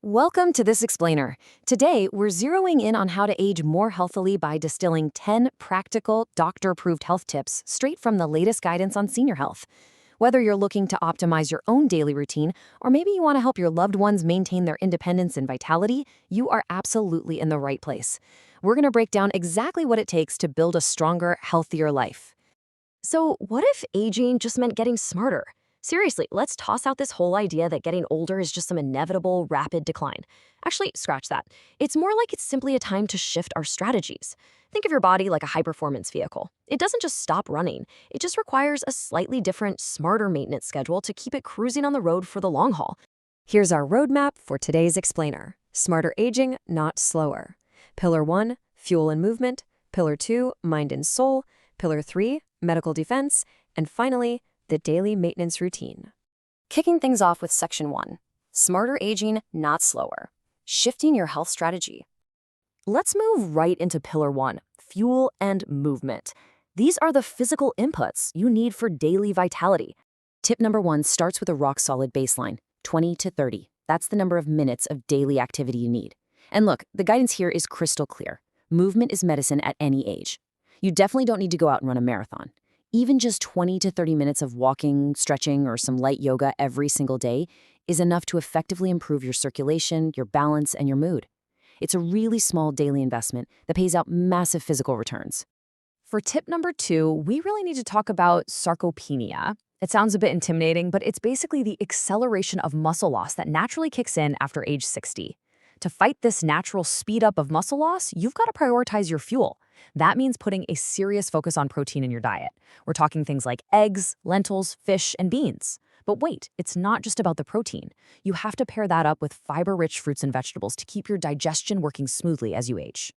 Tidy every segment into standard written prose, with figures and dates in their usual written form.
Welcome to This Explainer. Today, we're zeroing in on how to age more healthily by distilling 10 practical, doctor-approved health tips straight from the latest guidance on senior health. Whether you're looking to optimize your own daily routine, or maybe you want to help your loved ones maintain their independence and vitality, you are absolutely in the right place. We're going to break down exactly what it takes to build a stronger, healthier life. So, what if aging just meant getting smarter? Seriously, let's toss out this whole idea that getting older is just some inevitable, rapid decline. Actually, scratch that. It's more like it's simply a time to shift our strategies. Think of your body like a high-performance vehicle. It doesn't just stop running, it just requires a slightly different, smarter maintenance schedule to keep it cruising on the road for the long haul. Here's our roadmap for today's explainer. Smarter aging, not slower. Pillar 1, fuel and movement. Pillar 2, mind and soul. Pillar 3, medical defense. And finally, the daily maintenance routine. Kicking things off with Section 1, Smarter Aging, Not Slower. Shifting your health strategy. Let's move right into Pillar 1, fuel and movement. These are the physical inputs you need for daily vitality. Tip number 1 starts with a rock-solid baseline, 20 to 30. That's the number of minutes of daily activity you need. And look, the guidance here is crystal clear. Movement is medicine at any age. You definitely don't need to go out and run a marathon. Even just 20 to 30 minutes of walking, stretching, or some light yoga every single day is enough to effectively improve your circulation, your balance, and your mood. It's a really small daily investment that pays out massive physical returns. For tip number 2, we really need to talk about sarcopenia. It sounds a bit intimidating, but it's basically the acceleration of muscle loss that naturally kicks in after age 60. To fight this natural speed up of muscle loss, you've got to prioritize your fuel. That means putting a serious focus on protein in your diet. We're talking things like eggs, lentils, fish, and beans. But wait, it's not just about the protein. You have to pair that up with fiber-rich fruits and vegetables to keep your digestion working smoothly as you age.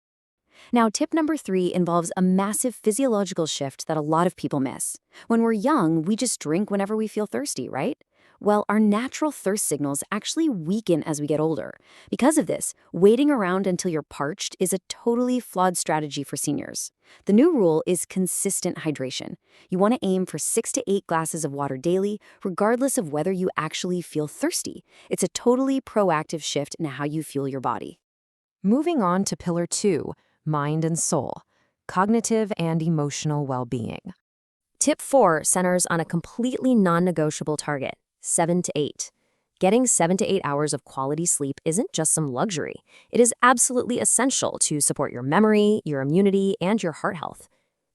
Now, tip number 3 involves a massive physiological shift that a lot of people miss. When we're young, we just drink whenever we feel thirsty, right? Well, our natural thirst signals actually weaken as we get older. Because of this, waiting around until you're parched is a totally flawed strategy for seniors. The new rule is consistent hydration. You want to aim for 6 to 8 glasses of water daily, regardless of whether you actually feel thirsty. It's a totally proactive shift in how you fuel your body. Moving on to Pillar 2, mind and soul, cognitive and emotional well-being. Tip 4 centers on a completely non-negotiable target. 7 to 8. Getting 7 to 8 hours of quality sleep isn't just some luxury. It is absolutely essential to support your memory, your immunity, and your heart health.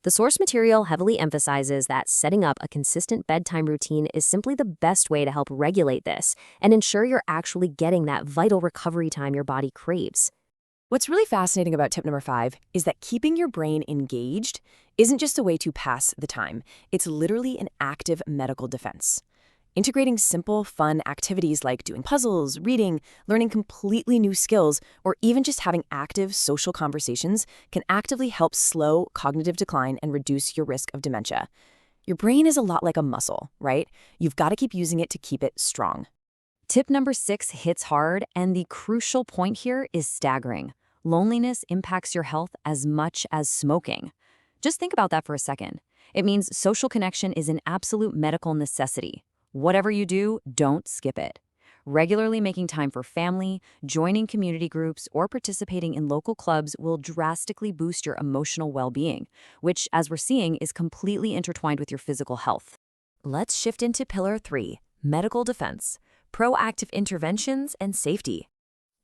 The source material heavily emphasizes that setting up a consistent bedtime routine is simply the best way to help regulate this and ensure you're actually getting that vital recovery time your body craves. What's really fascinating about tip number 5 is that keeping your brain engaged isn't just a way to pass the time. It's literally an active medical defense. Integrating simple, fun activities like doing puzzles, reading, learning completely new skills, or even just having active social conversations can actively help slow cognitive decline and reduce your risk of dementia. Your brain is a lot like a muscle, right? You've got to keep using it to keep it strong. Tip number 6 hits hard, and the crucial point here is staggering. Loneliness impacts your health as much as smoking. Just think about that for a second. It means social connection is an absolute medical necessity. Whatever you do, don't skip it. Regularly making time for family, joining community groups, or participating in local clubs will drastically boost your emotional well-being, which, as we're seeing, is completely intertwined with your physical health. Let's shift into Pillar 3, medical defense, proactive interventions and safety.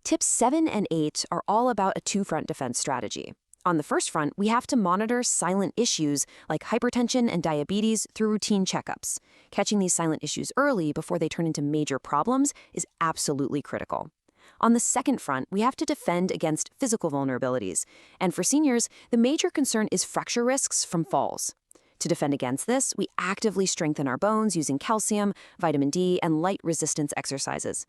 Tips 7 and 8 are all about a two-front defense strategy. On the first front, we have to monitor silent issues like hypertension and diabetes through routine checkups. Catching these silent issues early before they turn into major problems is absolutely critical. On the second front, we have to defend against physical vulnerabilities. And for seniors, the major concern is fracture risks from falls. To defend against this, we actively strengthen our bones using calcium, vitamin D, and light resistance exercises.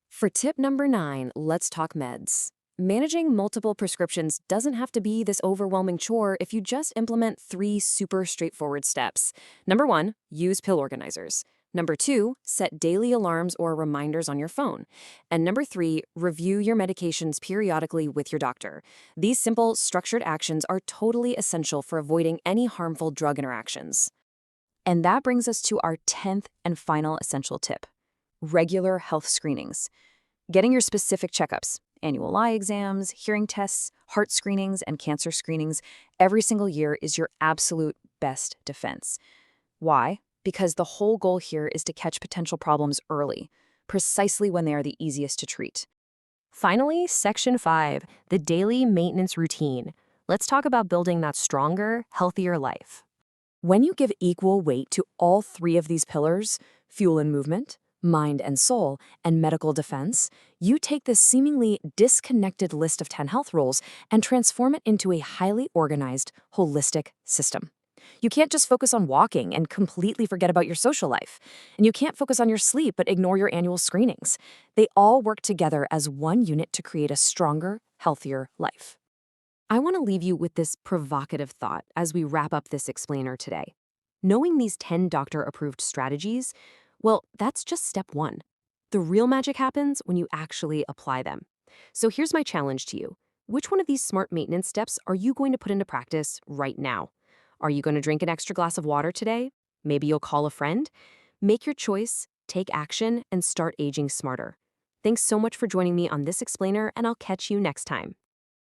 For tip number 9, let's talk meds. Managing multiple prescriptions doesn't have to be this overwhelming chore if you just implement 3 super straightforward steps. Number 1, use pill organizers. Number 2, set daily alarms or reminders on your phone. And number 3, review your medications periodically with your doctor. These simple, structured actions are totally essential for avoiding any harmful drug interactions. And that brings us to our 10th and final essential tip: regular health screenings. Getting your specific checkups, annual eye exams, hearing tests, heart screenings, and cancer screenings every single year is your absolute best defense. Why? Because the whole goal here is to catch potential problems early, precisely when they are the easiest to treat. Finally, Section 5, the daily maintenance routine. Let's talk about building that stronger, healthier life. When you give equal weight to all three of these pillars, fuel and movement, mind and soul, and medical defense, you take this seemingly disconnected list of 10 health rules and transform it into a highly organized, holistic system. You can't just focus on walking and completely forget about your social life. And you can't focus on your sleep but ignore your annual screenings. They all work together as one unit to create a stronger, healthier life. I want to leave you with this provocative thought as we wrap up this explainer today. Knowing these 10 doctor-approved strategies, well, that's just step one. The real magic happens when you actually apply them. So here's my challenge to you. Which one of these smart maintenance steps are you going to put into practice right now? Are you going to drink an extra glass of water today? Maybe you'll call a friend? Make your choice, take action, and start aging smarter. Thanks so much for joining me on this explainer, and I'll catch you next time.